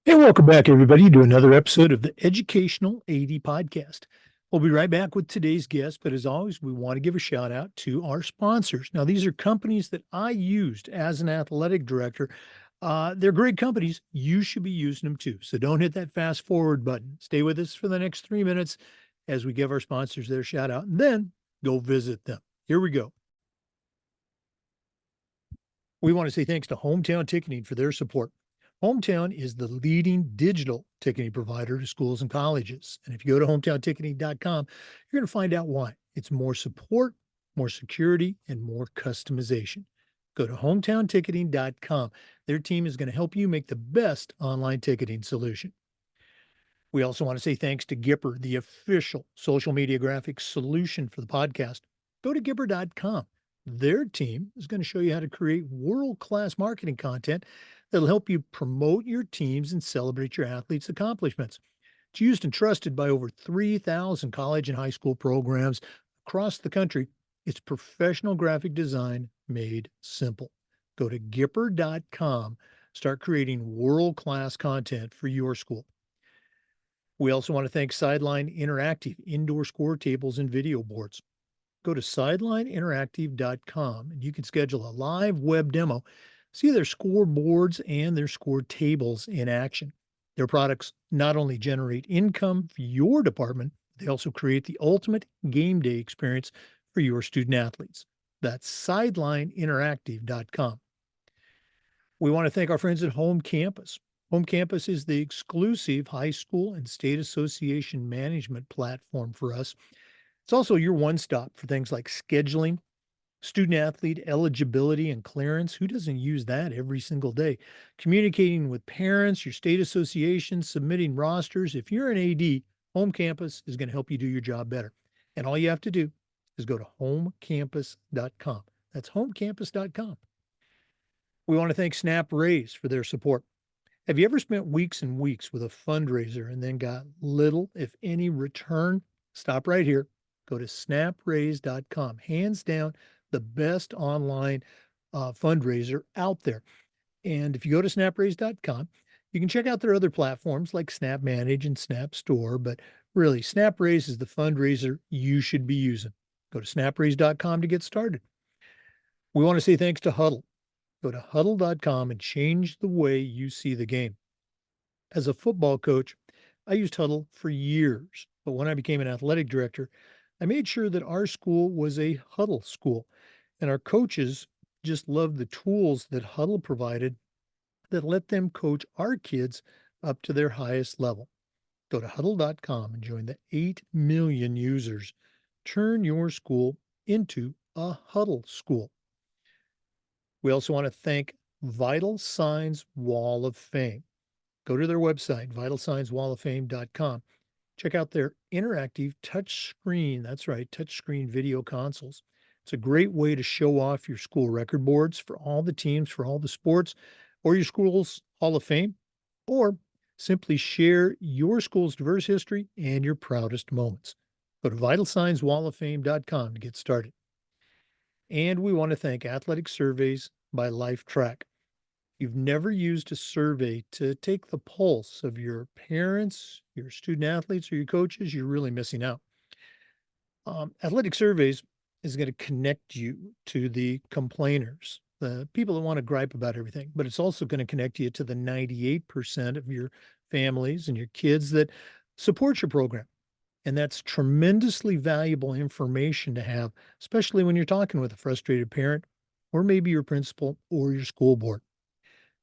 Hey, welcome back, everybody, to another episode of the Educational AD Podcast. We'll be right back with today's guest, but as always, we want to give a shout out to our sponsors. Now, these are companies that I used as an athletic director. They're great companies. You should be using them too. So don't hit that fast forward button. Stay with us for the next 3 minutes as we give our sponsors their shout out, and then go visit them. Here we go. We want to say thanks to Hometown Ticketing for their support. Hometown is the leading digital ticketing provider to schools and colleges. And if you go to hometownticketing.com, you're going to find out why. It's more support, more security, and more customization. Go to hometownticketing.com. Their team is going to help you make the best online ticketing solution. We also want to say thanks to Gipper, the official social media graphics solution for the podcast. Go to Gipper.com. Their team is going to show you how to create world-class marketing content that'll help you promote your teams and celebrate your athletes' accomplishments. It's used and trusted by over 3,000 college and high school programs across the country. It's professional graphic design made simple. Go to Gipper.com. Start creating world-class content for your school. We also want to thank Sideline Interactive, indoor score tables and video boards. Go to sidelineinteractive.com and you can schedule a live web demo, see their scoreboards and their score tables in action. Their products not only generate income for your department, they also create the ultimate game day experience for your student athletes. That's sidelineinteractive.com. We want to thank our friends at Home Campus. Home Campus is the exclusive high school and state association management platform for us. It's also your one-stop for things like scheduling, student athlete eligibility and clearance. Who doesn't use that every single day? Communicating with parents, your state association, submitting rosters. If you're an AD, Home Campus is going to help you do your job better. And all you have to do is go to homecampus.com. That's homecampus.com. We want to thank Snap Raise for their support. Have you ever spent weeks and weeks with a fundraiser and then got little, if any, return? Stop right here. Go to snapraise.com. Hands down, the best online fundraiser out there. And if you go to snapraise.com, you can check out their other platforms like Snap Manage and Snap Store. But really, SnapRaise is the fundraiser you should be using. Go to snapraise.com to get started. We want to say thanks to Huddle. Go to huddle.com and change the way you see the game. As a football coach, I used Huddle for years, but when I became an athletic director, I made sure that our school was a Huddle school, and our coaches just loved the tools that Huddle provided that let them coach our kids up to their highest level. Go to huddle.com and join the 8 million users. Turn your school into a Huddle school. We also want to thank Vital Signs Wall of Fame. Go to their website, vitalsignswalloffame.com. Check out their interactive touchscreen. That's right, touchscreen video consoles. It's a great way to show off your school record boards for all the teams, for all the sports, or your school's Hall of Fame, or simply share your school's diverse history and your proudest moments. Go to vitalsignswalloffame.com to get started. And we want to thank Athletic Surveys by LifeTrack. You've never used a survey to take the pulse of your parents, your student athletes, or your coaches, you're really missing out. Athletic Surveys is going to connect you to the complainers, the people that want to gripe about everything, but it's also going to connect you to the 98% of your families and your kids that support your program. And that's tremendously valuable information to have, especially when you're talking with a frustrated parent or maybe your principal or your school board.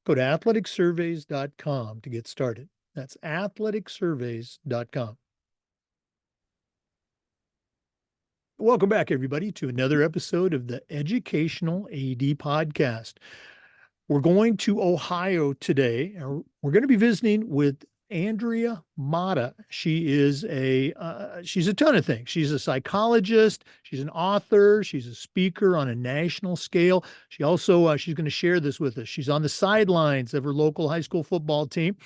Go to athleticsurveys.com to get started. That's athleticsurveys.com. Welcome back, everybody, to another episode of the Educational AD Podcast. We're going to Ohio today. We're going to be visiting with Andrea Mata. She's a ton of things. She's a psychologist. She's an author. She's a speaker on a national scale. She also she's going to share this with us. She's on the sidelines of her local high school football team,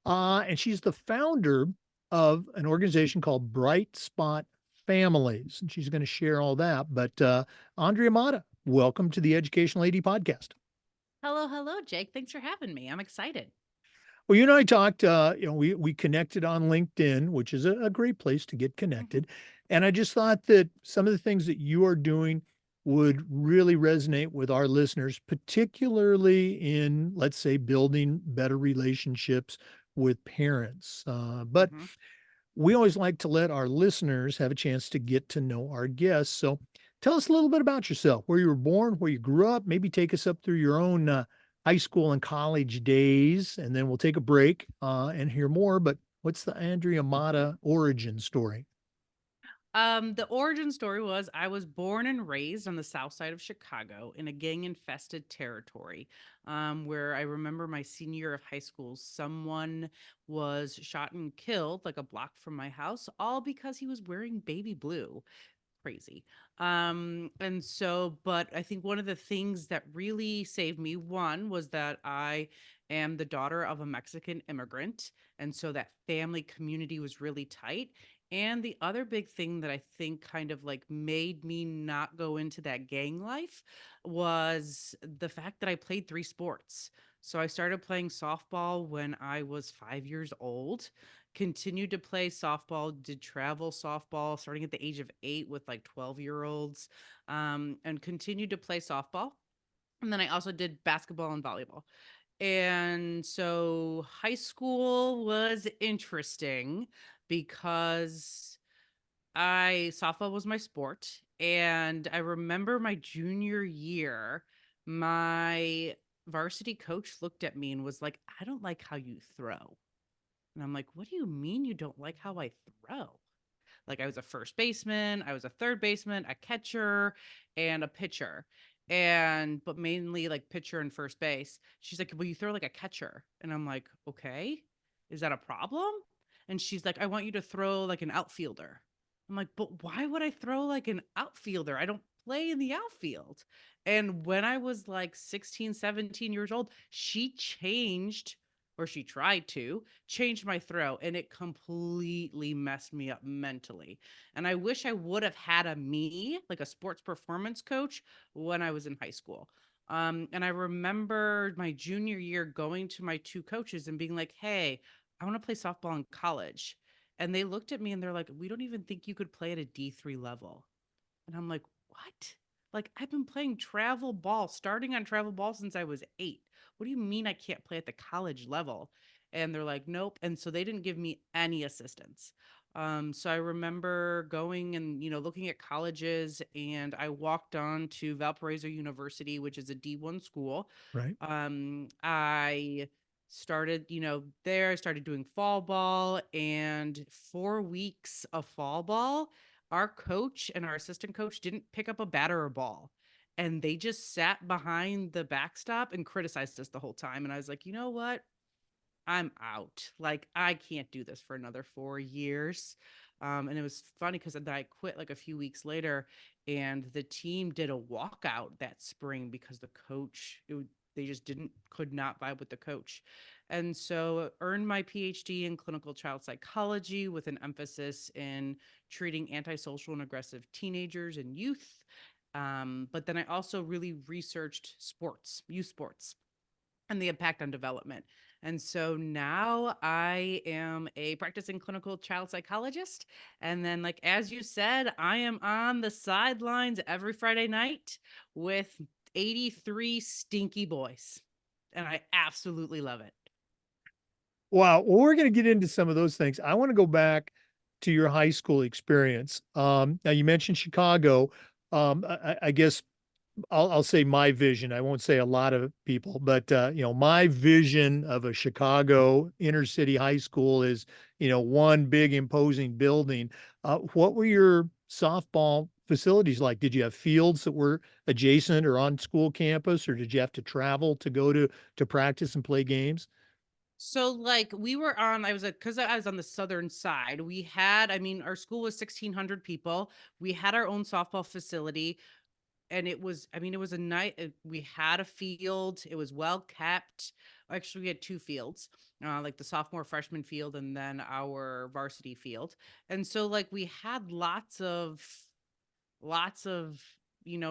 and she's the founder of an organization called BrightSpot Families, and she's going to share all that. But Andrea Mata, welcome to the Educational AD Podcast. Hello, hello, Jake. Thanks for having me. I'm excited. Well, you and I talked, we connected on LinkedIn, which is a great place to get Mhm. connected. And I just thought that some of the things that you are doing would really resonate with our listeners, particularly in, let's say, building better relationships with parents. But Mhm. we always like to let our listeners have a chance to get to know our guests. So tell us a little bit about yourself, where you were born, where you grew up, maybe take us up through your own high school and college days, and then we'll take a break and hear more. But what's the Andrea Mata origin story? The origin story was I was born and raised on the south side of Chicago in a gang infested territory, where I remember my senior year of high school, someone was shot and killed like a block from my house, all because he was wearing baby blue. Crazy. And so, but I think one of the things that really saved me, one, was that I am the daughter of a Mexican immigrant. And so that family community was really tight. And the other big thing that I think kind of like made me not go into that gang life was the fact that I played three sports. So I started playing softball when I was 5 years old, continued to play softball, did travel softball starting at the age of 8 with like 12-year-olds, and continued to play softball. And then I also did basketball and volleyball. And so high school was interesting because I softball was my sport. And I remember my junior year, my varsity coach looked at me and was like, I don't like how you throw. And I'm like, what do you mean you don't like how I throw? Like I was a first baseman, I was a third baseman, a catcher, and a pitcher. And but mainly like pitcher and first base. She's like, "Well, you throw like a catcher." And I'm like, "Okay. Is that a problem?" And she's like, "I want you to throw like an outfielder." I'm like, "But why would I throw like an outfielder? I don't play in the outfield." And when I was like 16, 17 years old, she changed, or she tried to change my throw, and it completely messed me up mentally. And I wish I would have had a me, like a sports performance coach, when I was in high school. And I remember my junior year going to my two coaches and being like, hey, I want to play softball in college. And they looked at me and they're like, we don't even think you could play at a D3 level. And I'm like, what? Like, I've been playing travel ball, starting on travel ball since I was 8. What do you mean I can't play at the college level? And they're like, nope. And so they didn't give me any assistance. So I remember going and, looking at colleges, and I walked on to Valparaiso University, which is a D1 school. Right. I started, there, I started doing fall ball, and 4 weeks of fall ball, our coach and our assistant coach didn't pick up a batter or ball. And they just sat behind the backstop and criticized us the whole time. And I was like, you know what? I'm out. Like, I can't do this for another 4 years. And it was funny because then I quit like a few weeks later, and the team did a walkout that spring because the coach, they just could not vibe with the coach. And so earned my PhD in clinical child psychology with an emphasis in treating antisocial and aggressive teenagers and youth. But then I also really researched sports, youth sports, and the impact on development. And so now I am a practicing clinical child psychologist. And then, like, as you said, I am on the sidelines every Friday night with 83 stinky boys. And I absolutely love it. Wow. Well, we're going to get into some of those things. I want to go back to your high school experience. Now, you mentioned Chicago. I guess I'll say my vision. I won't say a lot of people, but my vision of a Chicago inner city high school is, one big imposing building. What were your softball facilities like? Did you have fields that were adjacent or on school campus, or did you have to travel to go to practice and play games? So, like, we were on, because I was on the southern side. We had, I mean, our school was 1,600 people. We had our own softball facility, and it was, I mean, it was a night. We had a field. It was well kept. Actually, we had two fields, like the sophomore freshman field and then our varsity field. And so, like, we had lots of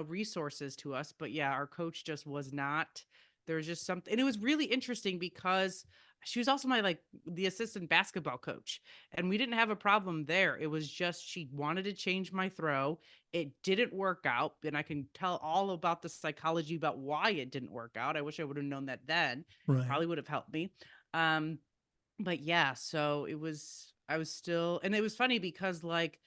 resources to us. But yeah, our coach just was not. There's just something, and it was really interesting because she was also my like the assistant basketball coach, and we didn't have a problem there. It was just she wanted to change my throw. It didn't work out, and I can tell all about the psychology about why it didn't work out. I wish I would have known that then. Right. Probably would have helped me. Um, but yeah, so it was I was still, and it was funny because like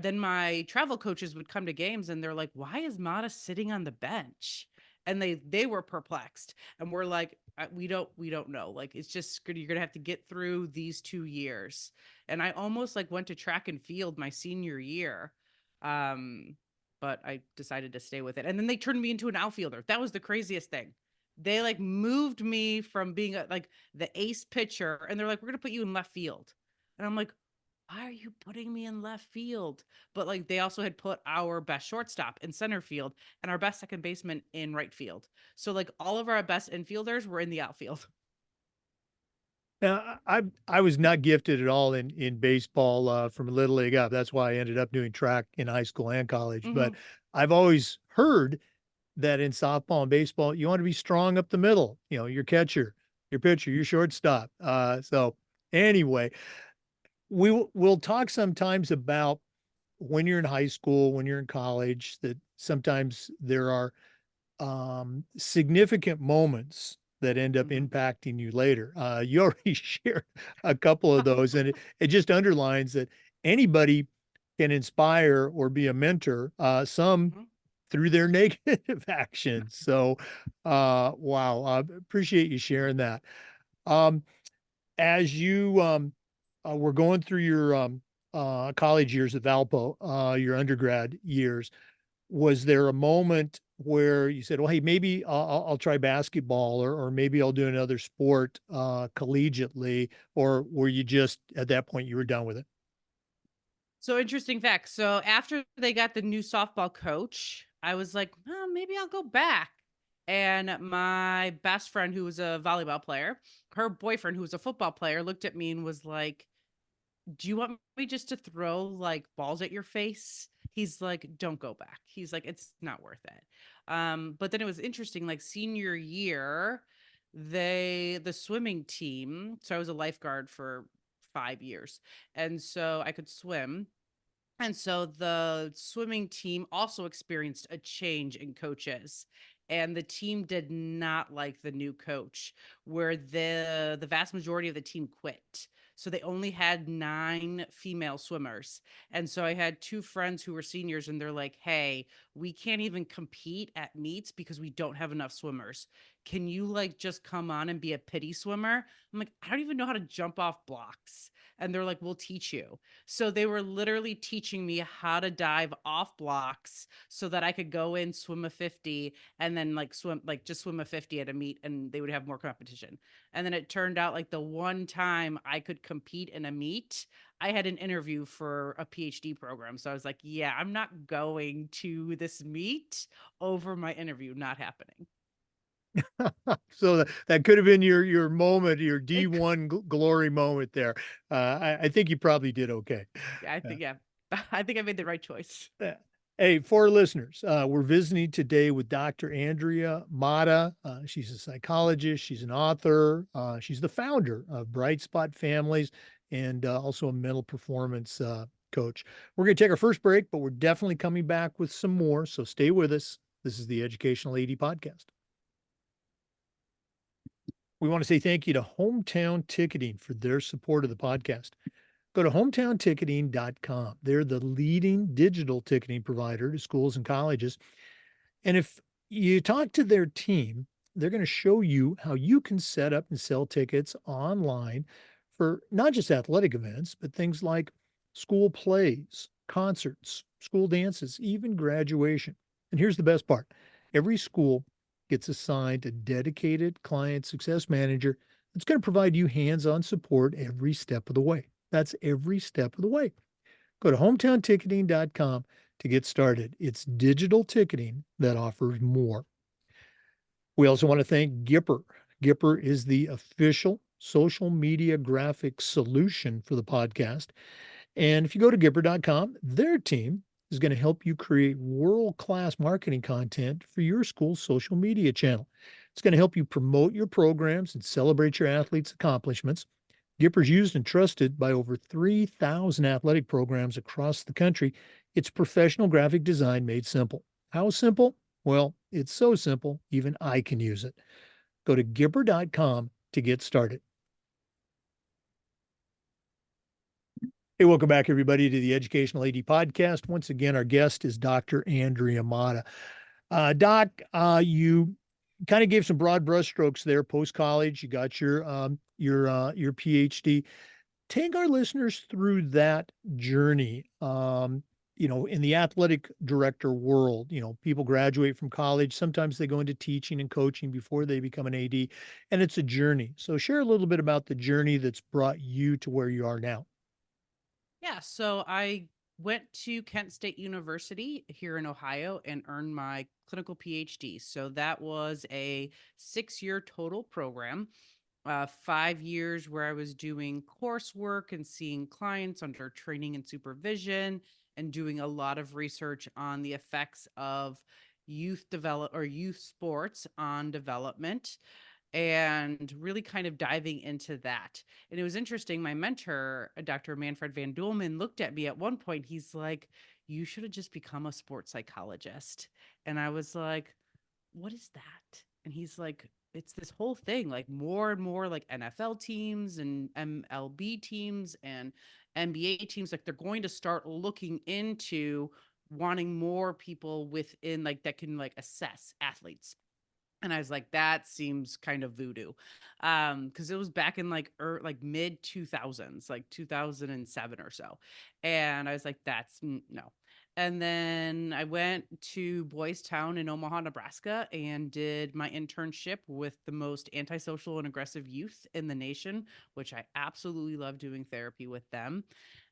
then my travel coaches would come to games and they're like, "Why is Mata sitting on the bench?" And they were perplexed, and we're like, we don't know. Like it's just good. You're gonna have to get through these 2 years." And I almost like went to track and field my senior year, um, but I decided to stay with it. And then they turned me into an outfielder. That was the craziest thing. They like moved me from being like the ace pitcher, and they're like, "We're gonna put you in left field," and I'm like, why are you putting me in left field? But like they also had put our best shortstop in center field and our best second baseman in right field. So like all of our best infielders were in the outfield. Now, I was not gifted at all in baseball from little league up. That's why I ended up doing track in high school and college. But Hmm. I've always heard that in softball and baseball, you want to be strong up the middle. You know, your catcher, your pitcher, your shortstop. So anyway, we'll talk sometimes about when you're in high school, when you're in college, that sometimes there are significant moments that end up Hmm. impacting you later. You already shared a couple of those, and it just underlines that anybody can inspire or be a mentor, some Hmm. through their negative actions. So, wow, appreciate you sharing that. Um, as you were going through your college years at Valpo, your undergrad years, was there a moment where you said, well, hey, maybe I'll try basketball or maybe I'll do another sport collegiately, or were you just at that point you were done with it? So interesting fact. So after they got the new softball coach, I was like, maybe I'll go back. And my best friend, who was a volleyball player, her boyfriend, who was a football player, looked at me and was like, do you want me just to throw like balls at your face? He's like, don't go back. He's like, it's not worth it. But then it was interesting, like senior year, the swimming team. So I was a lifeguard for 5 years. And so I could swim, and so the swimming team also experienced a change in coaches. And the team did not like the new coach, where the vast majority of the team quit. So they only had 9 female swimmers. And so I had two friends who were seniors, and they're like, "Hey, we can't even compete at meets because we don't have enough swimmers. Can you like just come on and be a pity swimmer?" I'm like, "I don't even know how to jump off blocks." And they're like, "We'll teach you." So they were literally teaching me how to dive off blocks so that I could go in, swim a 50, and then like swim, like just swim a 50 at a meet, and they would have more competition. And then it turned out like the one time I could compete in a meet, I had an interview for a PhD program. So I was like, yeah, I'm not going to this meet over my interview not happening. So that could have been your moment, your It, D1 glory moment there. I think you probably did okay. yeah, I Uh, think, yeah, I think I made the right choice. Uh, Hey, for our listeners, we're visiting today with Dr. Andrea Mata. She's a psychologist, she's an author, she's the founder of BrightSpot Families, and also a mental performance coach. We're going to take our first break, but we're definitely coming back with some more. So stay with us. This is the Educational AD Podcast. We want to say thank you to Hometown Ticketing for their support of the podcast. Go to hometownticketing.com. They're the leading digital ticketing provider to schools and colleges. And if you talk to their team, they're going to show you how you can set up and sell tickets online for not just athletic events, but things like school plays, concerts, school dances, even graduation. And here's the best part: every school gets assigned a dedicated client success manager that's going to provide you hands on support every step of the way. That's every step of the way. Go to hometownticketing.com to get started. It's digital ticketing that offers more. We also want to thank Gipper. Gipper is the official social media graphics solution for the podcast. And if you go to Gipper.com, their team is going to help you create world class marketing content for your school's social media channel. It's going to help you promote your programs and celebrate your athletes' accomplishments. Gipper's used and trusted by over 3,000 athletic programs across the country. It's professional graphic design made simple. How simple? Well, it's so simple, even I can use it. Go to Gipper.com to get started. Hey, welcome back, everybody, to the Educational AD Podcast. Once again, our guest is Dr. Andrea Mata. Doc, you kind of gave some broad brushstrokes there. Post college, you got your PhD. Take our listeners through that journey. In the athletic director world, people graduate from college. Sometimes they go into teaching and coaching before they become an AD, and it's a journey. So, share a little bit about the journey that's brought you to where you are now. Yeah, so I went to Kent State University here in Ohio and earned my clinical PhD. So that was a 6-year total program, 5 years where I was doing coursework and seeing clients under training and supervision and doing a lot of research on the effects of youth sports on development and really kind of diving into that. And it was interesting. My mentor, Dr. Manfred Van Doelman, looked at me at one point. He's like, "You should have just become a sports psychologist." And I was like, "What is that?" And he's like, "It's this whole thing, like more and more like NFL teams and MLB teams and NBA teams, like they're going to start looking into wanting more people within like that can like assess athletes." And I was like, that seems kind of voodoo. Because it was back in like mid 2000s, like 2007 or so. And I was like, no. And then I went to Boys Town in Omaha, Nebraska, and did my internship with the most antisocial and aggressive youth in the nation, which I absolutely love doing therapy with them.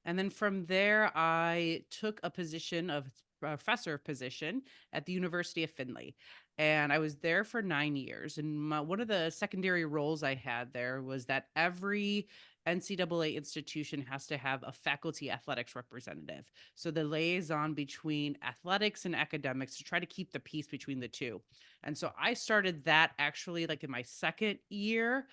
And then from there, I took a position of professor position at the University of Findlay, and I was there for 9 years. And one of the secondary roles I had there was that every NCAA institution has to have a faculty athletics representative. So the liaison between athletics and academics to try to keep the peace between the two. And so I started that actually like in my second year,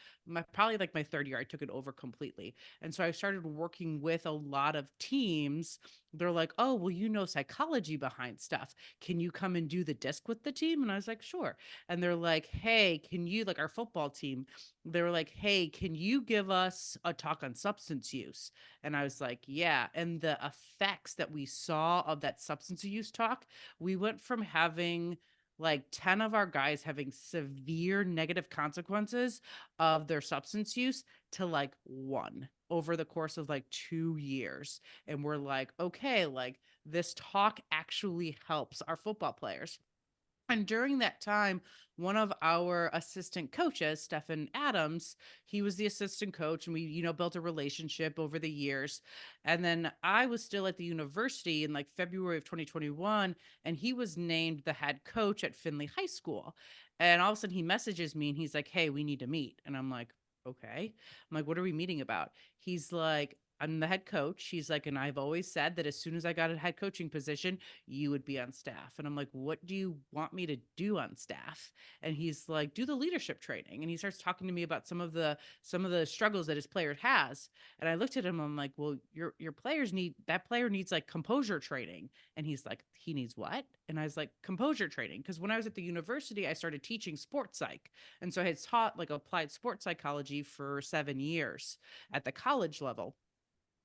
probably like my third year, I took it over completely. And so I started working with a lot of teams. They're like, "Oh, well, psychology behind stuff. Can you come and do the disc with the team?" And I was like, sure. And they're like, "Hey, can you, like our football team, they were like, "Hey, can you give us a talk on substance use?" And I was like, yeah. And the effects that we saw of that substance use talk, we went from having like 10 of our guys having severe negative consequences of their substance use to like one over the course of like 2 years. And we're like, okay, like this talk actually helps our football players. And during that time, one of our assistant coaches, Stephen Adams, he was the assistant coach, and we, built a relationship over the years. And then I was still at the university in like February of 2021, and he was named the head coach at Findlay High School. And all of a sudden, he messages me and he's like, "Hey, we need to meet." And I'm like, "Okay." I'm like, "What are we meeting about?" He's like, "I'm the head coach." He's like, "And I've always said that as soon as I got a head coaching position, you would be on staff." And I'm like, "What do you want me to do on staff?" And he's like, "Do the leadership training." And he starts talking to me about some of the struggles that his player has. And I looked at him, I'm like, "Well, that player needs like composure training." And he's like, "He needs what?" And I was like, "Composure training." Because when I was at the university, I started teaching sports psych. And so I had taught like applied sports psychology for 7 years at the college level.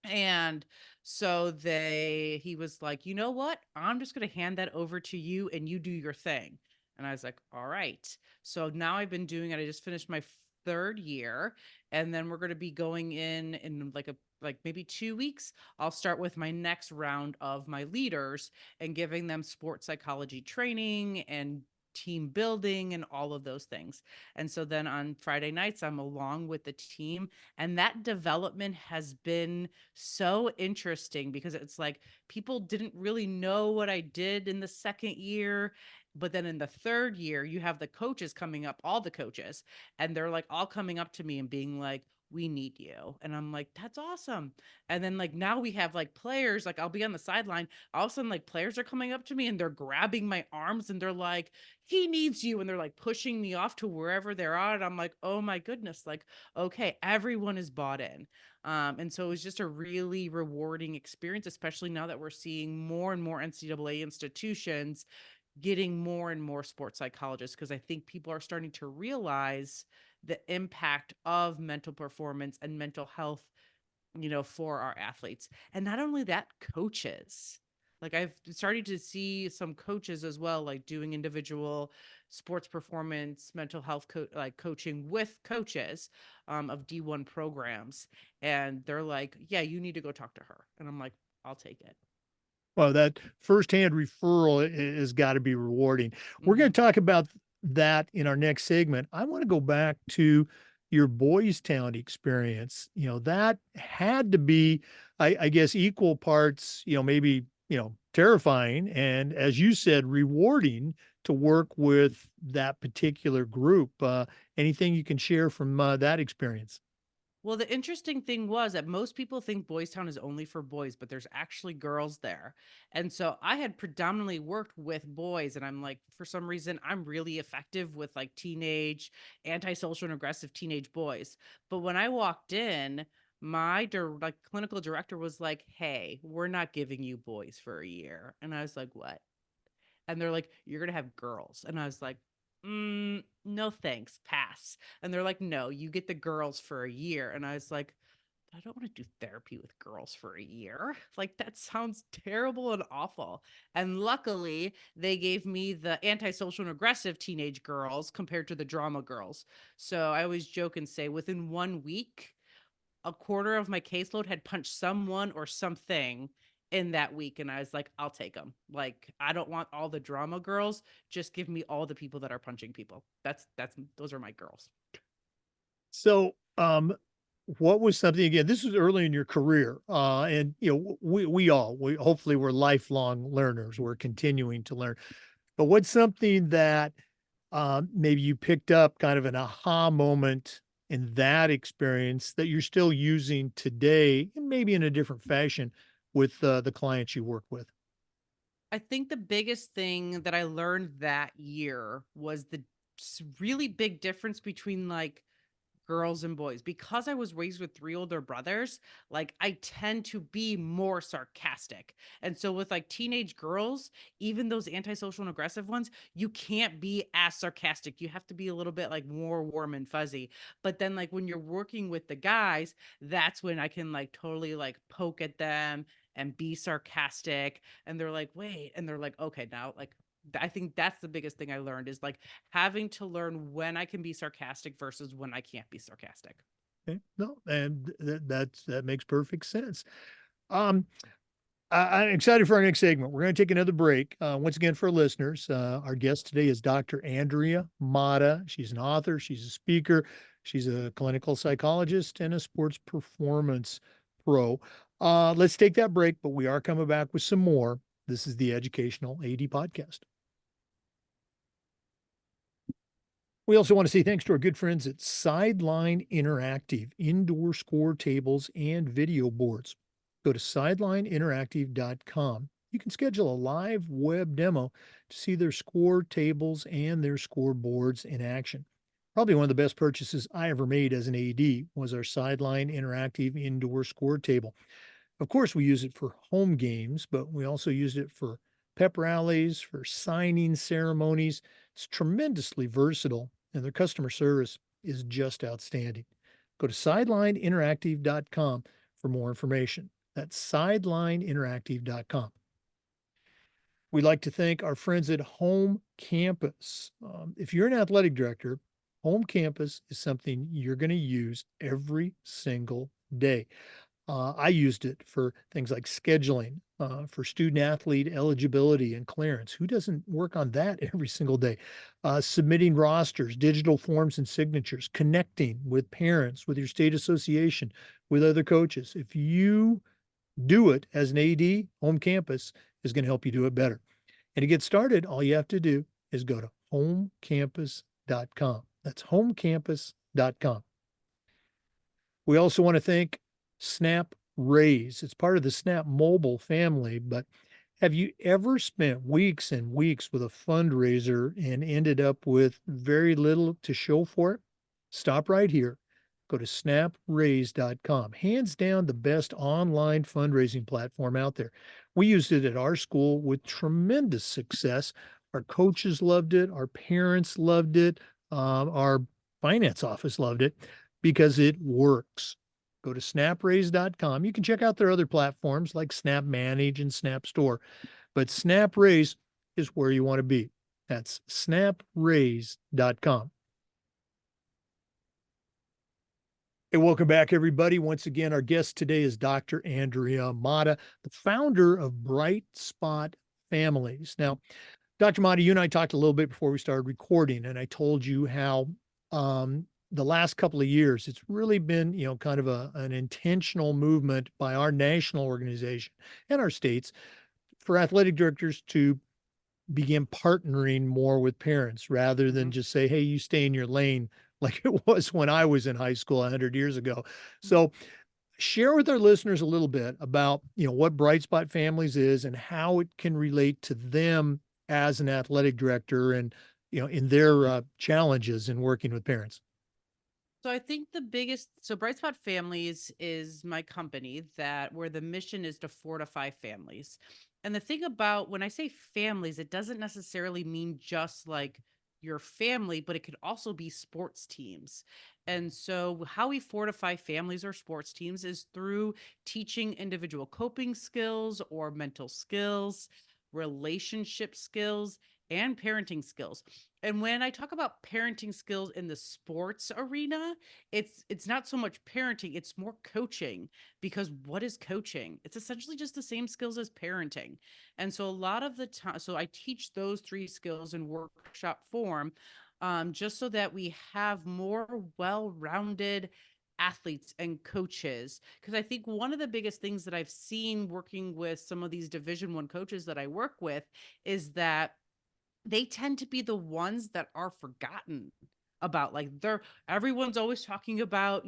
And so he was like, "You know what? I'm just going to hand that over to you and you do your thing." And I was like, "All right." So now I've been doing it. I just finished my third year, and then we're going to be going in like maybe 2 weeks. I'll start with my next round of my leaders and giving them sports psychology training and team building and all of those things. And so then on Friday nights, I'm along with the team, and that development has been so interesting because it's like people didn't really know what I did in the second year, But then in the third year, you have the coaches coming up, all the coaches, and they're like all coming up to me and being like, we need you. And I'm like, that's awesome. And then like now we have like players, like I'll be on the sideline. All of a sudden, like players are coming up to me and they're grabbing my arms and they're like, he needs you. And they're like pushing me off to wherever they're at. And I'm like, oh my goodness, like, okay, everyone is bought in. And so it was just a really rewarding experience, especially now that we're seeing more and more NCAA institutions getting more and more sports psychologists, because I think people are starting to realize the impact of mental performance and mental health, for our athletes. And not only that, coaches. Like I've started to see some coaches as well, like doing individual sports performance, mental health like coaching with coaches of D1 programs. And they're like, yeah, you need to go talk to her. And I'm like, I'll take it. Well, that firsthand referral has got to be rewarding. We're going Hmm. to talk about that in our next segment. I want to go back to your Boys Town experience. That had to be, I guess, equal parts, maybe, terrifying and, as you said, rewarding to work with that particular group. Anything you can share from that experience? Well, the interesting thing was that most people think Boys Town is only for boys, but there's actually girls there. And so I had predominantly worked with boys, and I'm like, for some reason, I'm really effective with like teenage, antisocial, and aggressive teenage boys. But when I walked in, my like clinical director was like, "Hey, we're not giving you boys for a year," and I was like, "What?" And they're like, "You're gonna have girls," and I was like, no thanks, pass. And they're like, "No, you get the girls for a year," and I was like, I don't want to do therapy with girls for a year. Like, that sounds terrible and awful. And luckily, they gave me the antisocial and aggressive teenage girls compared to the drama girls. So I always joke and say within 1 week, a quarter of my caseload had punched someone or something in that week. And I was like, I'll take them. Like, I don't want all the drama girls. Just give me all the people that are punching people. Those are my girls. So, what was something, again, this was early in your career, and we hopefully we're lifelong learners. We're continuing to learn. But what's something that maybe you picked up kind of an aha moment in that experience that you're still using today, and maybe in a different fashion with the clients you work with? I think the biggest thing that I learned that year was the really big difference between like girls and boys. Because I was raised with three older brothers, like I tend to be more sarcastic. And so with like teenage girls, even those antisocial and aggressive ones, you can't be as sarcastic. You have to be a little bit like more warm and fuzzy. But then like when you're working with the guys, that's when I can like totally like poke at them and be sarcastic, and they're like, "Wait." And they're like, "Okay, now like I think that's the biggest thing I learned is like having to learn when I can be sarcastic versus when I can't be sarcastic." Okay. No, and that makes perfect sense. Um, I'm excited for our next segment. We're going to take another break. Once again, for listeners, our guest today is Dr. Andrea Mata. She's an author, she's a speaker, she's a clinical psychologist, and a sports performance pro. Let's take that break, but we are coming back with some more. This is the Educational AD Podcast. We also want to say thanks to our good friends at Sideline Interactive, indoor score tables and video boards. Go to sidelineinteractive.com. You can schedule a live web demo to see their score tables and their scoreboards in action. Probably one of the best purchases I ever made as an AD was our Sideline Interactive indoor score table. Of course, we use it for home games, but we also use it for pep rallies, for signing ceremonies. It's tremendously versatile, and their customer service is just outstanding. Go to sidelineinteractive.com for more information. That's sidelineinteractive.com. We'd like to thank our friends at Home Campus. If you're an athletic director, Home Campus is something you're going to use every single day. I used it for things like scheduling, for student athlete eligibility and clearance. Who doesn't work on that every single day? Submitting rosters, digital forms and signatures, connecting with parents, with your state association, with other coaches. If you do it as an AD, Home Campus is going to help you do it better. And to get started, all you have to do is go to homecampus.com. That's homecampus.com. We also want to thank Snap Raise. It's part of the Snap Mobile family, but have you ever spent weeks and weeks with a fundraiser and ended up with very little to show for it? Stop right here. Go to snapraise.com. Hands down, the best online fundraising platform out there. We used it at our school with tremendous success. Our coaches loved it, our parents loved it, our finance office loved it because it works. Go to snapraise.com. You can check out their other platforms like Snap Manage and Snap Store, but Snap Raise is where you want to be. That's snapraise.com. Hey, welcome back, everybody. Once again, our guest today is Dr. Andrea Mata, the founder of BrightSpot Families. Now, Dr. Mata, you and I talked a little bit before we started recording, and I told you how the last couple of years, it's really been, kind of an intentional movement by our national organization and our states for athletic directors to begin partnering more with parents rather than Mhm. just say, hey, you stay in your lane like it was when I was in high school 100 years ago. So share with our listeners a little bit about, what Bright Spot Families is and how it can relate to them as an athletic director and, in their challenges in working with parents. So I think BrightSpot Families is my company that where the mission is to fortify families. And the thing about when I say families, it doesn't necessarily mean just like your family, but it could also be sports teams. And so how we fortify families or sports teams is through teaching individual coping skills or mental skills, relationship skills, and parenting skills. And when I talk about parenting skills in the sports arena, it's not so much parenting, it's more coaching, because what is coaching? It's essentially just the same skills as parenting. And so a lot of the time, so I teach those three skills in workshop form, just so that we have more well-rounded athletes and coaches, because I think one of the biggest things that I've seen working with some of these division 1 coaches that I work with is that they tend to be the ones that are forgotten about. Like, they're everyone's always talking about,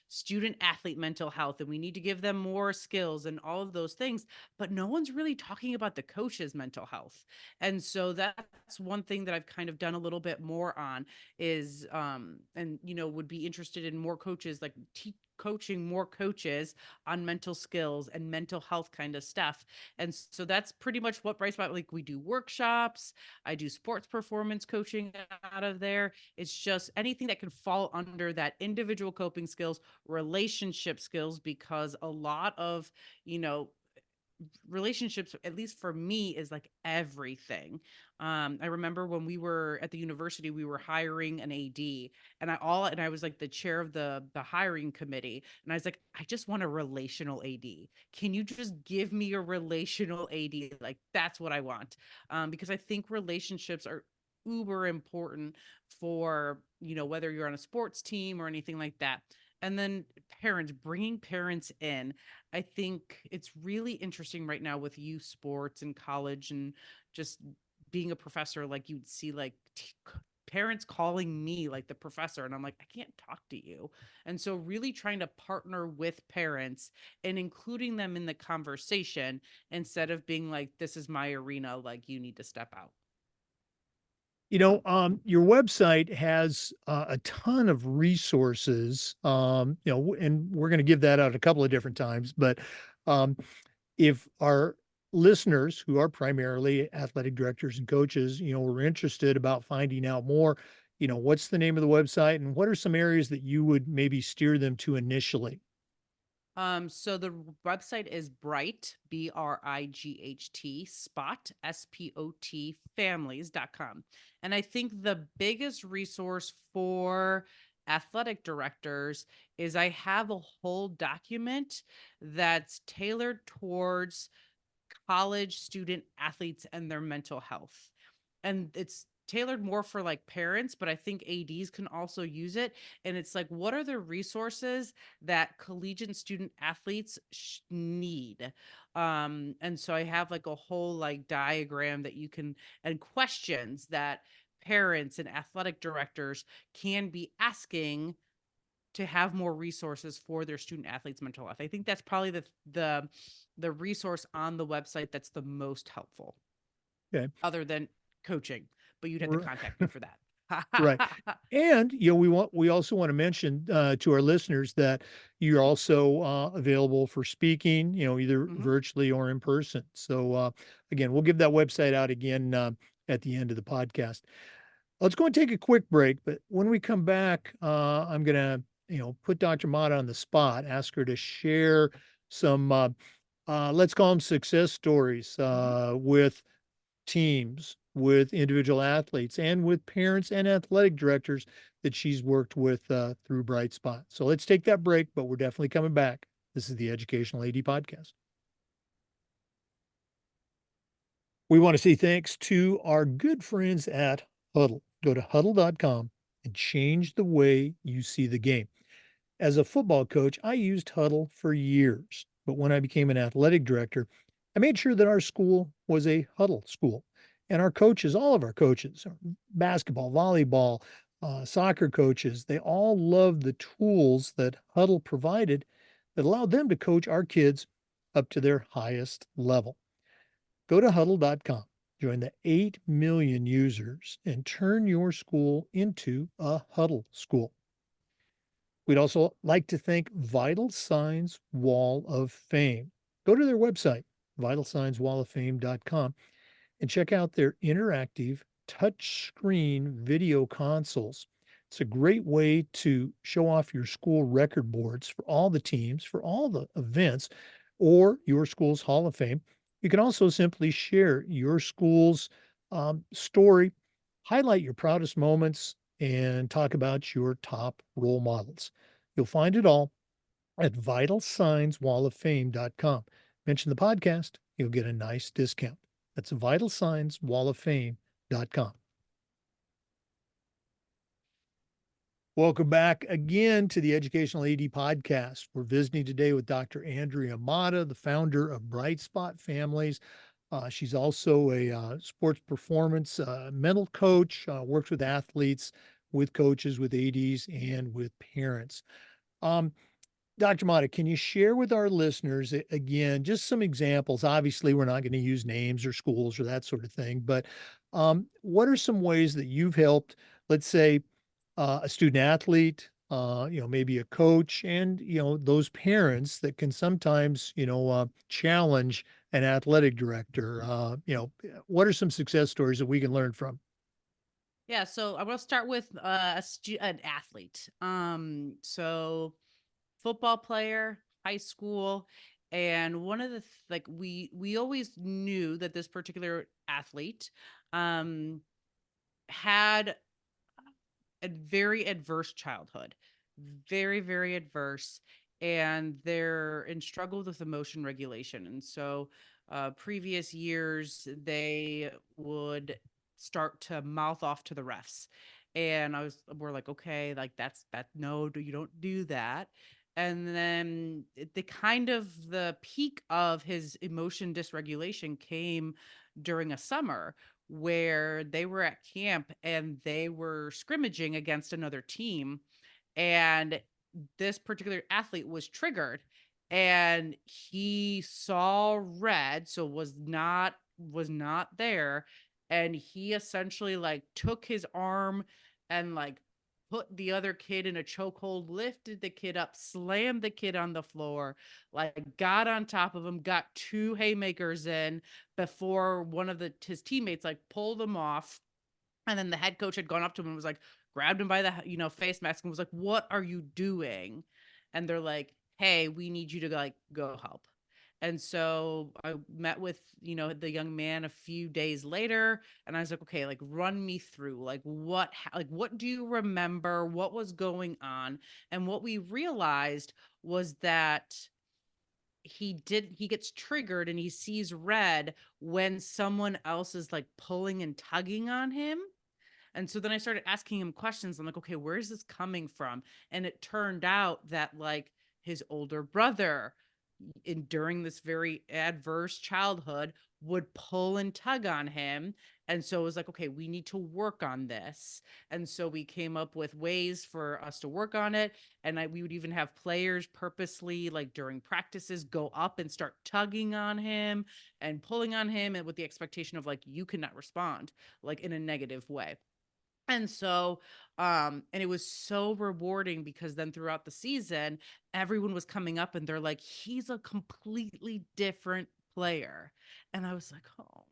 student athlete mental health, and we need to give them more skills and all of those things, but no one's really talking about the coach's mental health. And so that's one thing that I've kind of done a little bit more on is and would be interested in more coaches, like coaching more coaches on mental skills and mental health kind of stuff. And so that's pretty much what Bright Spot, like, we do workshops, I do sports performance coaching out of there. It's just anything that can fall under that individual coping skills, relationship skills, because a lot of, you know, relationships, at least for me, is like everything. I remember when we were at the university, we were hiring an AD, and I was like the chair of the hiring committee, and I was like, I just want a relational AD. Can you just give me a relational AD? Like, that's what I want. Because I think relationships are uber important for, whether you're on a sports team or anything like that. And then bringing parents in, I think it's really interesting right now with youth sports and college and just being a professor. Like, you'd see like parents calling me like the professor, and I'm like, I can't talk to you. And so really trying to partner with parents and including them in the conversation instead of being like, this is my arena, like, you need to step out. Your website has a ton of resources, and we're going to give that out a couple of different times. But um, if our listeners who are primarily athletic directors and coaches, were interested about finding out more, what's the name of the website and what are some areas that you would maybe steer them to initially? So the website is Spot, families.com. And I think the biggest resource for athletic directors is I have a whole document that's tailored towards college student athletes and their mental health. And it's tailored more for like parents, but I think ADs can also use it. And it's like, what are the resources that collegiate student athletes need? And so I have like a whole like diagram that you can, and questions that parents and athletic directors can be asking to have more resources for their student athletes mental health. I think that's probably the resource on the website that's the most helpful, Okay. other than coaching, but you'd have to We're- contact me for that. Right. And, we also want to mention to our listeners that you're also available for speaking, either Mhm. virtually or in person. So, again, we'll give that website out again at the end of the podcast. Let's go and take a quick break. But when we come back, I'm going to, put Dr. Mata on the spot, ask her to share some, let's call them success stories Mhm. with teams, with individual athletes, and with parents and athletic directors that she's worked with through BrightSpot. So let's take that break, but we're definitely coming back. This is the Educational AD Podcast. We want to say thanks to our good friends at Huddle. Go to huddle.com and change the way you see the game. As a football coach, I used Huddle for years, but when I became an athletic director, I made sure that our school was a Huddle school. And our coaches, all of our coaches, basketball, volleyball, soccer coaches, they all loved the tools that Huddle provided that allowed them to coach our kids up to their highest level. Go to huddle.com, join the 8 million users, and turn your school into a Huddle school. We'd also like to thank Vital Signs Wall of Fame. Go to their website, vitalsignswalloffame.com, and check out their interactive touchscreen video consoles. It's a great way to show off your school record boards for all the teams, for all the events, or your school's Hall of Fame. You can also simply share your school's story, highlight your proudest moments, and talk about your top role models. You'll find it all at vitalsignswalloffame.com. Mention the podcast, you'll get a nice discount. That's vitalsignswalloffame.com. Welcome back again to the Educational AD Podcast. We're visiting today with Dr. Andrea Mata, the founder of BrightSpot Families. She's also a sports performance mental coach, works with athletes, with coaches, with ADs, and with parents. Um, Dr. Mata, can you share with our listeners again just some examples? Obviously, we're not going to use names or schools or that sort of thing, but what are some ways that you've helped, let's say, a student athlete, maybe a coach, and those parents that can sometimes, challenge an athletic director? What are some success stories that we can learn from? Yeah, so I will start with an athlete. So football player, high school, and one of the like we always knew that this particular athlete um had a very adverse childhood, very adverse, and they're in struggle with emotion regulation. And so previous years they would start to mouth off to the refs, and we're like, okay, like that, no, you don't do that. And then the kind of the peak of his emotion dysregulation came during a summer where they were at camp and they were scrimmaging against another team, and this particular athlete was triggered and he saw red, so was not there, and he essentially like took his arm and like put the other kid in a chokehold, lifted the kid up, slammed the kid on the floor, like got on top of him, got two haymakers in before one of his teammates like pulled him off. And then the head coach had gone up to him and was like, grabbed him by the face mask and was like, "What are you doing?" And they're like, "Hey, we need you to like go help." And so I met with the young man a few days later, and I was like, "Okay, like run me through like what do you remember? What was going on?" And what we realized was that he gets triggered and he sees red when someone else is like pulling and tugging on him, And so then I started asking him questions. I'm like, okay, where is this coming from? And it turned out that like his older brother in during this very adverse childhood would pull and tug on him. And so it was like, okay, we need to work on this. And so we came up with ways for us to work on it. And we would even have players purposely, like during practices, go up and start tugging on him and pulling on him, and with the expectation of like, you cannot respond like in a negative way. And so, and it was so rewarding because then throughout the season, everyone was coming up and they're like, he's a completely different player. And I was like, oh.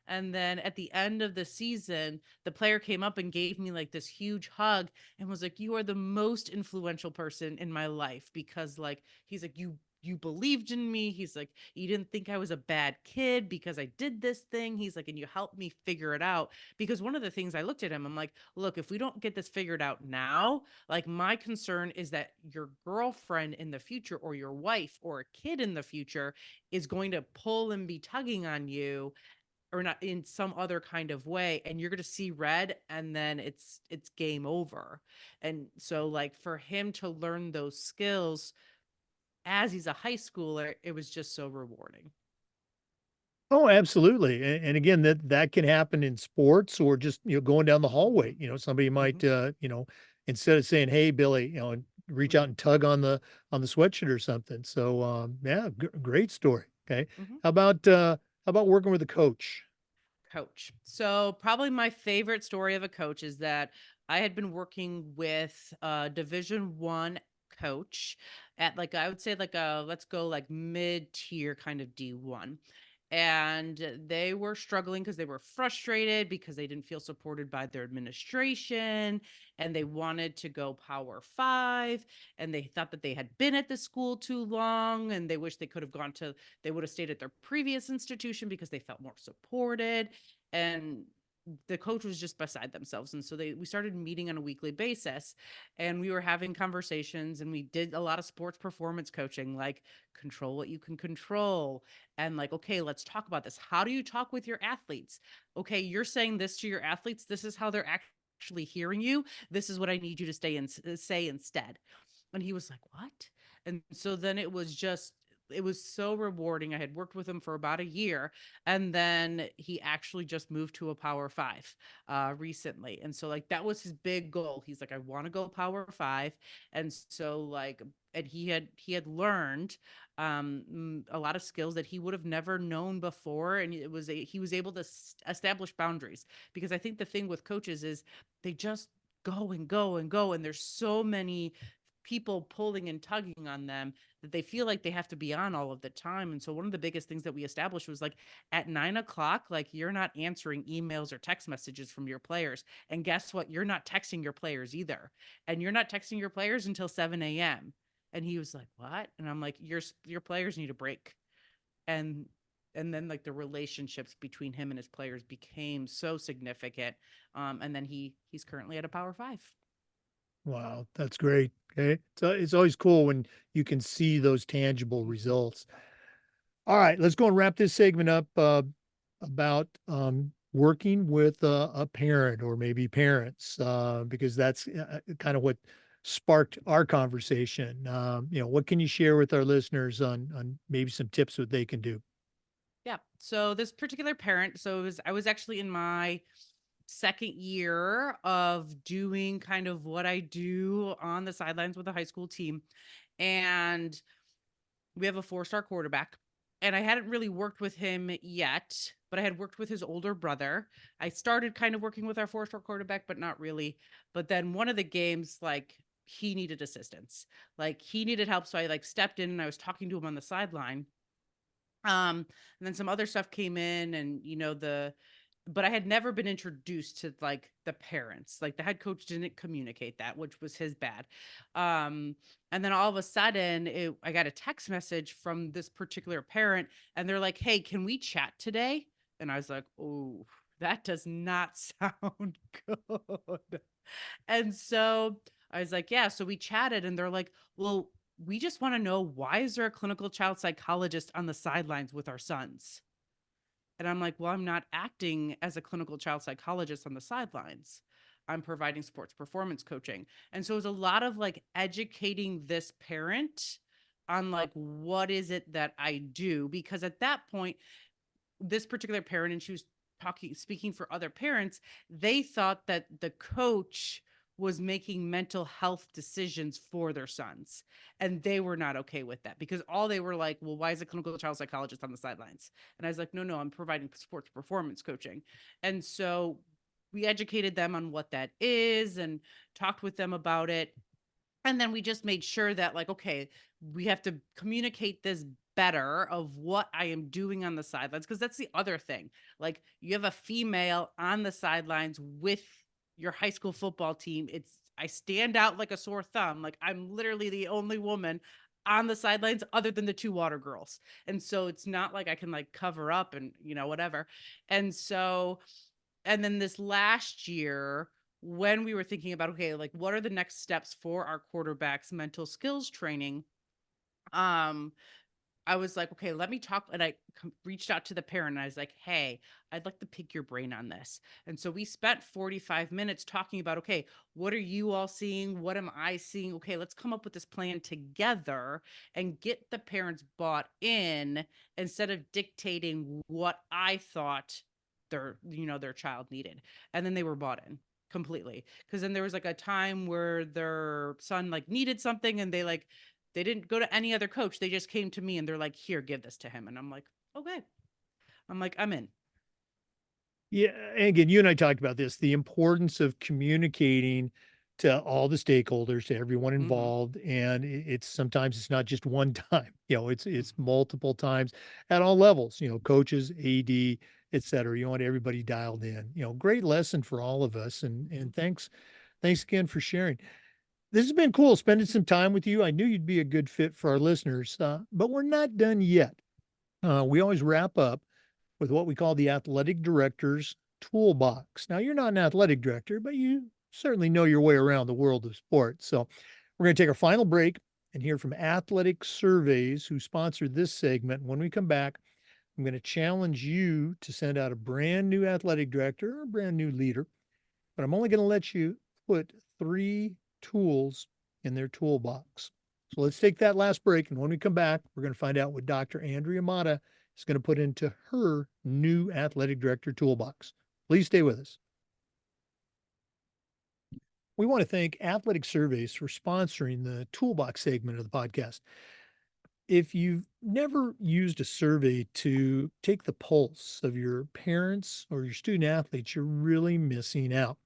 And then at the end of the season, the player came up and gave me like this huge hug and was like, you are the most influential person in my life, because like, he's like, you believed in me. He's like, you didn't think I was a bad kid because I did this thing. He's like, and you helped me figure it out. Because one of the things, I looked at him, I'm like, look, if we don't get this figured out now, like my concern is that your girlfriend in the future or your wife or a kid in the future is going to pull and be tugging on you, or not in some other kind of way, and you're going to see red, and then it's game over. And so like for him to learn those skills as he's a high schooler, it was just so rewarding. Oh, absolutely. And again, that can happen in sports or just, going down the hallway. Somebody Hmm. might, instead of saying, "Hey, Billy," reach out Hmm. and tug on the sweatshirt or something. So, yeah, great story. Okay. Hmm. How about working with a coach? Coach. So probably my favorite story of a coach is that I had been working with a Division 1 coach at like, I would say like a, let's go like mid tier kind of D1. And they were struggling because they were frustrated because they didn't feel supported by their administration, and they wanted to go Power 5, and they thought that they had been at the school too long, and they wish they could have gone to, they would have stayed at their previous institution because they felt more supported. And the coach was just beside themselves, and so we started meeting on a weekly basis, and we were having conversations, and we did a lot of sports performance coaching, like control what you can control, and like, okay, let's talk about this. How do you talk with your athletes? Okay, you're saying this to your athletes, this is how they're actually hearing you, this is what I need you to say instead. And he was like, what? And so then it was so rewarding. I had worked with him for about a year, and then he actually just moved to a Power 5 recently. And so like that was his big goal. He's like, I want to go Power 5. And so like, and he had learned a lot of skills that he would have never known before, and he was able to establish boundaries, because I think the thing with coaches is they just go and go and go, and there's so many people pulling and tugging on them that they feel like they have to be on all of the time. And so one of the biggest things that we established was like, at 9 o'clock, like you're not answering emails or text messages from your players. And guess what? You're not texting your players either. And you're not texting your players until 7 a.m. And he was like, what? And I'm like, your players need a break. And then like the relationships between him and his players became so significant. And then he's currently at a Power 5. Wow, that's great. Okay. So it's always cool when you can see those tangible Mhm. results. All right, let's go and wrap this segment up about working with a parent or maybe parents, because that's kind of what sparked our conversation. What can you share with our listeners on maybe some tips what they can do? Yeah. So this particular parent, so I was actually in my second year of doing kind of what I do on the sidelines with a high school team. And we have a 4-star quarterback. And I hadn't really worked with him yet, but I had worked with his older brother. I started kind of working with our 4-star quarterback, but not really. But then one of the games, like he needed assistance, like he needed help. So I like stepped in and I was talking to him on the sideline. And then some other stuff came in, and but I had never been introduced to like the parents. Like the head coach didn't communicate that, which was his bad. Um, and then all of a sudden, I got a text message from this particular parent, and they're like, "Hey, can we chat today?" And I was like, "Oh, that does not sound good." And so I was like, yeah. So we chatted, and they're like, well, we just want to know, why is there a clinical child psychologist on the sidelines with our sons? And I'm like, well, I'm not acting as a clinical child psychologist on the sidelines. I'm providing sports performance coaching. And so it was a lot of like educating this parent on like what is it that I do, because at that point this particular parent, and she was speaking for other parents, they thought that the coach was making mental health decisions for their sons, and they were not okay with that, because all they were like, well, why is a clinical child psychologist on the sidelines? And I was like, no, I'm providing sports performance coaching. And so we educated them on what that is and talked with them about it, and then we just made sure that, like, okay, we have to communicate this better of what I am doing on the sidelines. Cause that's the other thing. Like, you have a female on the sidelines with your high school football team. I stand out like a sore thumb. Like, I'm literally the only woman on the sidelines other than the two water girls. And so it's not like I can like cover up and, whatever. And so and then this last year, when we were thinking about, okay, like what are the next steps for our quarterbacks mental skills training, um I was like, okay, let me talk. And I reached out to the parent and I was like, hey, I'd like to pick your brain on this. And so we spent 45 minutes talking about, okay, what are you all seeing? What am I seeing? Okay, let's come up with this plan together and get the parents bought in, instead of dictating what I thought their child needed. And then they were bought in completely. Cause then there was like a time where their son like needed something, and they didn't go to any other coach. They just came to me and they're like, here, give this to him. And I'm like, okay. I'm like, I'm in. Yeah, and again, you and I talked about this, the importance of communicating to all the stakeholders, to everyone Mm-hmm. involved, and it's sometimes it's not just one time, it's multiple times at all levels, coaches, AD, et cetera. You want everybody dialed in. Great lesson for all of us, and thanks again for sharing. This has been cool spending some time with you. I knew you'd be a good fit for our listeners, but we're not done yet. We always wrap up with what we call the athletic director's toolbox. Now, you're not an athletic director, but you certainly know your way around the world of sports. So, we're going to take our final break and hear from Athletic Surveys, who sponsored this segment. When we come back, I'm going to challenge you to send out a brand new athletic director or a brand new leader, but I'm only going to let you put 3 tools in their toolbox. So let's take that last break. And when we come back, we're going to find out what Dr. Andrea Mata is going to put into her new athletic director toolbox. Please stay with us. We want to thank Athletic Surveys for sponsoring the toolbox segment of the podcast. If you've never used a survey to take the pulse of your parents or your student athletes, you're really missing out.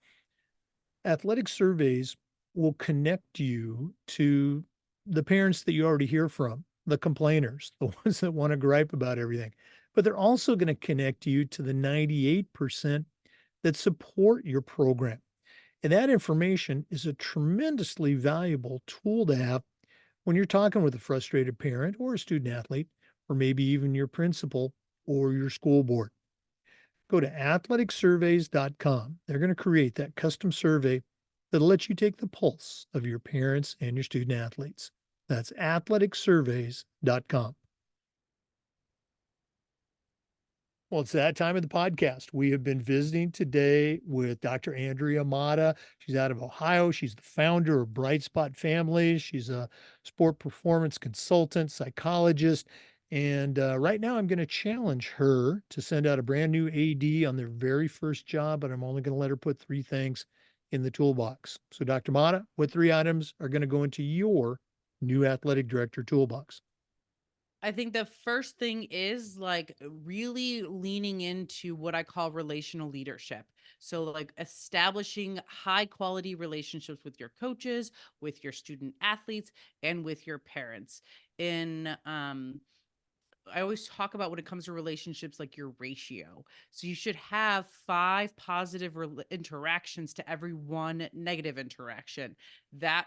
Athletic surveys will connect you to the parents that you already hear from, the complainers, the ones that want to gripe about everything. But they're also going to connect you to the 98% that support your program. And that information is a tremendously valuable tool to have when you're talking with a frustrated parent or a student athlete, or maybe even your principal or your school board. Go to athleticsurveys.com. They're going to create that custom survey that'll let you take the pulse of your parents and your student athletes. That's athleticsurveys.com. Well, it's that time of the podcast. We have been visiting today with Dr. Andrea Mata. She's out of Ohio. She's the founder of BrightSpot Families. She's a sport performance consultant, psychologist. And right now, I'm going to challenge her to send out a brand new AD on their very first job, but I'm only going to let her put 3 things in the toolbox. So, Dr. Mata, what 3 items are going to go into your new athletic director toolbox? I think the first thing is like really leaning into what I call relational leadership. So, like establishing high quality relationships with your coaches, with your student athletes, and with your parents. In I always talk about when it comes to relationships, like your ratio. So you should have 5 positive interactions to every 1 negative interaction. That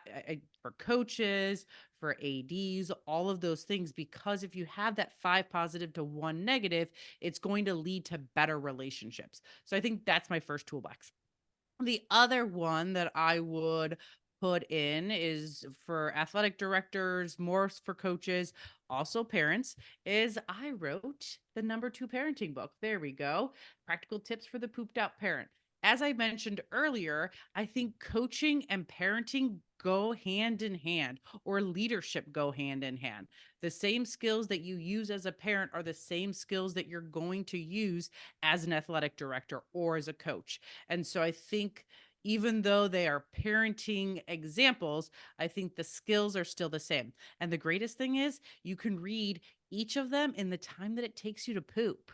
for coaches, for ADs, all of those things. Because if you have that 5 positive to 1 negative, it's going to lead to better relationships. So I think that's my first toolbox. The other one that I would put in is for athletic directors, more for coaches, also parents, is I wrote the number 2 parenting book. There we go. Practical tips for the pooped out parent. as I mentioned earlier, I think coaching and parenting go hand in hand, or leadership go hand in hand. The same skills that you use as a parent are the same skills that you're going to use as an athletic director or as a coach. And so I think even though they are parenting examples, I think the skills are still the same. And the greatest thing is you can read each of them in the time that it takes you to poop.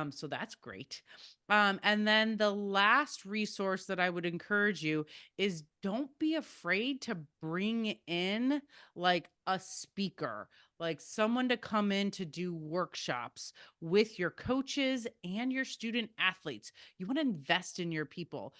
So that's great. And then the last resource that I would encourage you is don't be afraid to bring in like a speaker, like someone to come in to do workshops with your coaches and your student athletes. You want to invest in your people,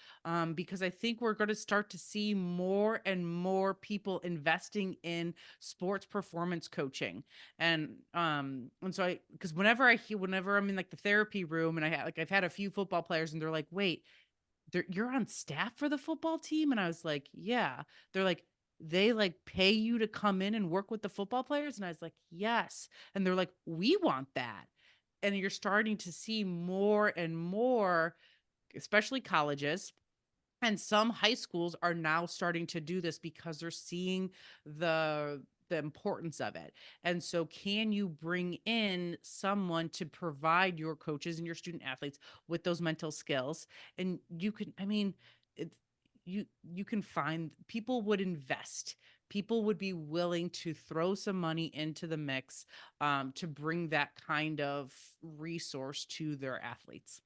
because I think we're going to start to see more and more people investing in sports performance coaching. And so I, because whenever I'm in like the therapy room, and I've had a few football players, and they're like, wait, you're on staff for the football team? And I was like, yeah. They're like, they like pay you to come in and work with the football players? And I was like, yes. And they're like, we want that. And you're starting to see more and more, especially colleges, and some high schools are now starting to do this because they're seeing the importance of it. And so can you bring in someone to provide your coaches and your student athletes with those mental skills? And you can, I mean, it, you can find people would invest, people would be willing to throw some money into the mix, to bring that kind of resource to their athletes.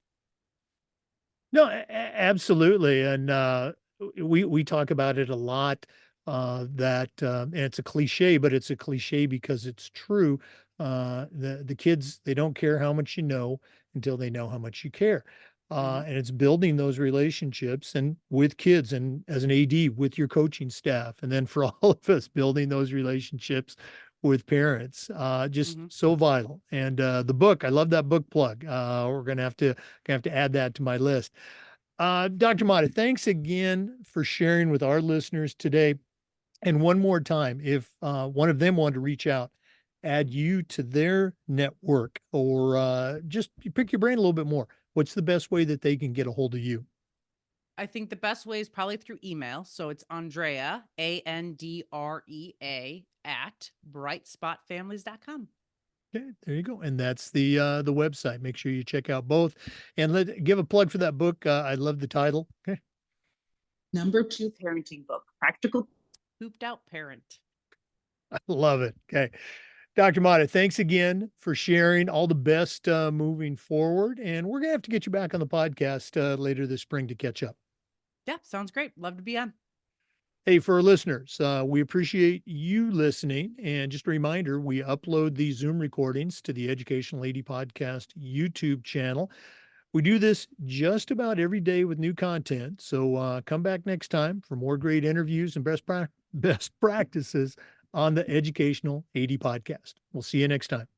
No, absolutely, and, we talk about it a lot, that, and it's a cliche, but it's a cliche because it's true. The kids, they don't care how much you know until they know how much you care, Hmm. and it's building those relationships and with kids and as an AD with your coaching staff, and then for all of us, building those relationships with parents, just Hmm. so vital, and, the book, I love that book plug, we're gonna have to add that to my list. Dr. Mata, thanks again for sharing with our listeners today. And one more time, if one of them wanted to reach out, add you to their network, or just you pick your brain a little bit more, what's the best way that they can get a hold of you? I think the best way is probably through email. So it's Andrea, Andrea, at brightspotfamilies.com. Okay, there you go. And that's the website. Make sure you check out both, and give a plug for that book. I love the title. Okay, Number two parenting book, Practical Pooped Out Parent. I love it. Okay. Dr. Mata, thanks again for sharing. All the best moving forward. And we're going to have to get you back on the podcast later this spring to catch up. Yeah, sounds great. Love to be on. Hey, for our listeners, we appreciate you listening. And just a reminder, we upload these Zoom recordings to the Educational Lady Podcast YouTube channel. We do this just about every day with new content. So come back next time for more great interviews and best practices on the Educational AD Podcast. We'll see you next time.